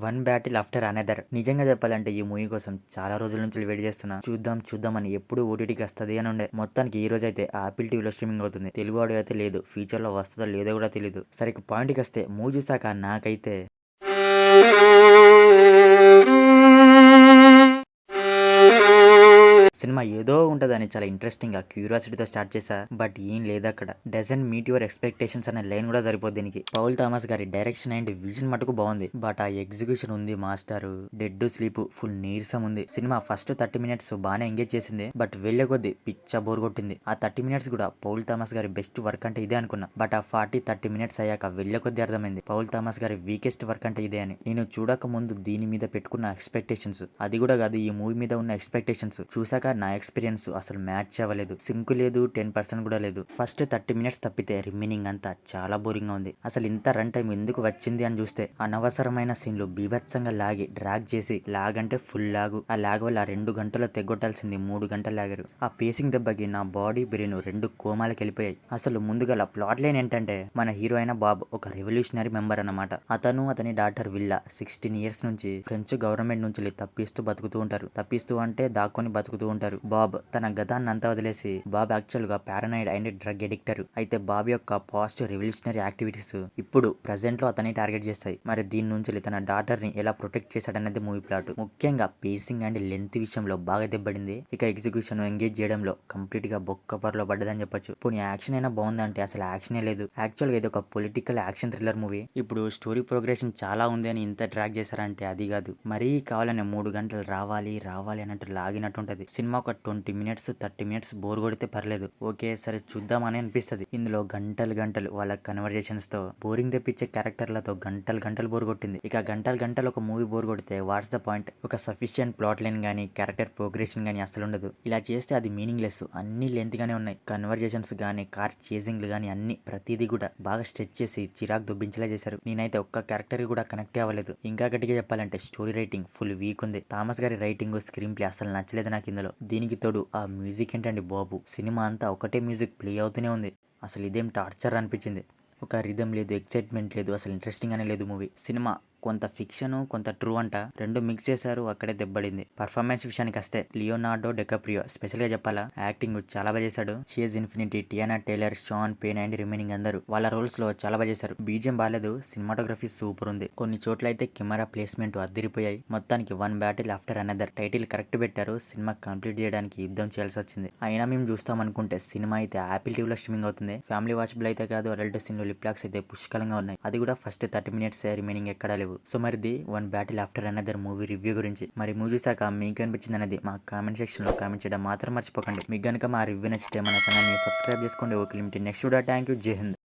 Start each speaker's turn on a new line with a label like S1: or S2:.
S1: One battle after another. నిజంగా చెప్పాలంటే ఈ మూవీ కోసం చాలా రోజుల నుంచి వెయిట్ చేస్తున్నా. చూద్దాం చూద్దాం అని ఎప్పుడు ఓటీటీకి వస్తుంది అని ఉండే. మొత్తానికి ఈ రోజు అయితే ఆపిల్ టీవీలో స్ట్రీమింగ్ అవుతుంది. తెలుగు ఆడియో అయితే లేదు. ఫ్యూచర్ లో వస్తుందో లేదో కూడా తెలియదు. సరే పాయింట్కి వస్తే మూవీ చూసాక నాకైతే సినిమా ఏదో ఉంటుందని చాలా ఇంట్రెస్టింగ్గా క్యూరియాసిటీతో స్టార్ట్ చేశా. బట్ ఏం లేదు అక్కడ. డజన్ మీట్ యువర్ ఎక్స్పెక్టేషన్స్ అనే లైన్ కూడా సరిపోద్ది దీనికి. పౌల్ థామస్ గారి డైరెక్షన్ అండ్ విజన్ మటుకు బాగుంది. బట్ ఆ ఎగ్జిక్యూషన్ ఉంది మాస్టర్. డెడ్ స్లీప్ ఫుల్ నీరసం ఉంది. సినిమా ఫస్ట్ 30 మినిట్స్ బాగానే ఎంగేజ్ చేసింది. బట్ వెళ్లే కొద్దీ పిచ్చ బోర్ కొట్టింది. ఆ 30 మినిట్స్ కూడా పౌల్ థామస్ గారి బెస్ట్ వర్క్ అంటే ఇదే అనుకున్నా. బట్ ఆ 30 మినిట్స్ అయ్యాక వెళ్లే కొద్దీ అర్థమైంది పౌల్ థామస్ గారి వీకెస్ట్ వర్క్ అంటే ఇదే అని. నేను చూడక ముందు దీని మీద పెట్టుకున్న ఎక్స్పెక్టేషన్స్, అది కూడా కాదు ఈ మూవీ మీద ఉన్న ఎక్స్పెక్టేషన్స్ చూసాక నా ఎక్స్పీరియన్స్ అసలు మ్యాచ్ అవ్వలేదు. సింక్ లేదు, 10% కూడా లేదు. ఫస్ట్ 30 మినిట్స్ తప్పితే రిమైనింగ్ అంతా చాలా బోరింగ్ గా ఉంది. అసలు ఇంత రన్ టైం ఎందుకు వచ్చింది అని చూస్తే అనవసరమైన సీన్లు బీభత్సంగా లాగి డ్రాగ్ చేసి, లాగ్ అంటే ఫుల్ లాగు. ఆ లాగ్ వల్ల 2 గంటలు తెగొట్టాల్సింది 3 గంటలు లాగారు. ఆ పేసింగ్ దెబ్బకి నా బాడీ బ్రెయిన్ 2 కోమాలకు వెళ్ళిపోయాయి. అసలు ముందుగా ప్లాట్ లైన్ ఏంటంటే మన హీరో అయిన బాబ్ ఒక రెవల్యూషనరీ మెంబర్ అన్నమాట. అతను అతని డాటర్ విల్లా 16 ఇయర్స్ నుంచి ఫ్రెంచ్ గవర్నమెంట్ నుంచి తప్పిస్తూ బతుకుతూ ఉంటారు. తప్పిస్తూ అంటే దాక్కొని బతుకుతూ ఉంటారు. బాబ్ తన గతాన్ని అంతా వదిలేసి, బాబ్ యాక్చువల్ గా పారానాయిడ్ అండ్ డ్రగ్ ఎడిక్టర్. అయితే బాబ్ యొక్క పాస్ట్ రెవల్యూషనరీ యాక్టివిటీస్ ఇప్పుడు ప్రెసెంట్ లో అతని టార్గెట్ చేస్తాయి. మరి దీని నుంచి తన డాటర్ ని ఎలా ప్రొటెక్ట్ చేశాడన్నది మూవీ ప్లాట్. ముఖ్యంగా పేసింగ్ అండ్ లెంత్ విషయంలో బాగా దెబ్బడింది. ఇక ఎగ్జిక్యూషన్ ఎంగేజ్ చేయడంలో కంప్లీట్ గా బొక్క పరలో పడ్డదని చెప్పొచ్చు. పోనీ యాక్షన్ అయినా బాగుందంటే అసలు యాక్షనే లేదు. యాక్చువల్ గా ఇది ఒక పొలిటికల్ యాక్షన్ థ్రిల్లర్ మూవీ. ఇప్పుడు స్టోరీ ప్రోగ్రెషన్ చాలా ఉంది అని ఇంత ట్రాక్ చేశారంటే అది కాదు. మరీ కావాలని 3 గంటలు రావాలి రావాలి అన్నట్టు లాగినట్టుంటది. సినిమా ఒక 20 మినిట్స్ 30 మినిట్స్ బోర్ కొడితే పర్లేదు, ఓకే సరే చూద్దామని అనిపిస్తుంది. ఇందులో గంటలు గంటలు వాళ్ళ కన్వర్జేషన్స్ తో బోరింగ్ తెప్పించే క్యారెక్టర్లతో గంటలు గంటలు బోర్ కొట్టింది. ఇక గంటలు గంటలు ఒక మూవీ బోర్ కొడితే వాట్స్ ద పాయింట్? ఒక సఫిషియంట్ ప్లాట్ లైన్ గానీ క్యారెక్టర్ ప్రోగ్రెషన్ గానీ అసలు ఉండదు. ఇలా చేస్తే అది మీనింగ్ లెస్. అన్ని లెంత్ గానే ఉన్నాయి. కన్వర్జేషన్స్ గానీ కార్ చేసింగ్లు గానీ అన్ని ప్రతిదీ కూడా బాగా స్ట్రెచ్ చేసి చిరాకు దుబ్బించేలా చేశారు. నేనైతే ఒక్క క్యారెక్టర్ కూడా కనెక్ట్ అవ్వలేదు. ఇంకా గట్టిగా చెప్పాలంటే స్టోరీ రైటింగ్ ఫుల్ వీక్ ఉంది. థామస్ గారి రైటింగ్ స్క్రీన్ ప్లే అసలు నచ్చలేదు నాకు ఇందులో. దీనికి తోడు ఆ మ్యూజిక్ ఏంటండి బాబు. సినిమా అంతా ఒకటే మ్యూజిక్ ప్లే అవుతూనే ఉంది. అసలు ఇదేం టార్చర్ అనిపించింది. ఒక రిథం లేదు, ఎక్సైట్మెంట్ లేదు, అసలు ఇంట్రెస్టింగ్ అనే లేదు మూవీ. సినిమా కొంత ఫిక్షన్ కొంత ట్రూ అంట, రెండు మిక్స్ చేశారు, అక్కడే దెబ్బడింది. పర్ఫార్మెన్స్ విషయానికి వస్తే లియోనార్డో డికాప్రియో స్పెషల్ గా చెప్పాలా, యాక్టింగ్ చాలా బాగా చేశాడు. Chase Infinity, Tiana Taylor, Sean Penn and remaining అందరూ వాళ్ళ రోల్స్ లో చాలా బాగా చేశారు. బీజియం బాగాలేదు, సినిమాటోగ్రఫీ సూపర్ ఉంది. కొన్ని చోట్ల అయితే కెమెరా ప్లేస్మెంట్ అదిరిపోయాయి. మొత్తానికి one battle after another title correct పెట్టారు. సినిమా కంప్లీట్ చేయడానికి యుద్ధం చేయాల్సి వచ్చింది. అయినా మేము చూస్తాం అనుకుంటే సినిమా అయితే ఆపిల్ టీవీలో స్ట్రీమింగ్ అవుతుంది. ఫ్యామిలీ వాచబుల్ అయితే కాదు. అడల్ట్ సీన్ లిప్లాక్స్ అయితే పుష్కలంగా ఉన్నాయి. అది కూడా ఫస్ట్ 30 మినిట్స్, రిమైనింగ్ ఎక్కడా లేవు. సో మరిది one battle after another movie review గురించి. మరి మూవీ చూసాక మీకు అనిపించింది అనేది మా కామెంట్ సెక్షన్ లో కామెంట్ చేయడం మాత్రం మర్చిపోకండి. మీకు కనుక మా రివ్యూ నచ్చితే మన ఛానల్ ని సబ్స్క్రైబ్ చేసుకోండి. Okay limited next video. Thank you. జై హింద్.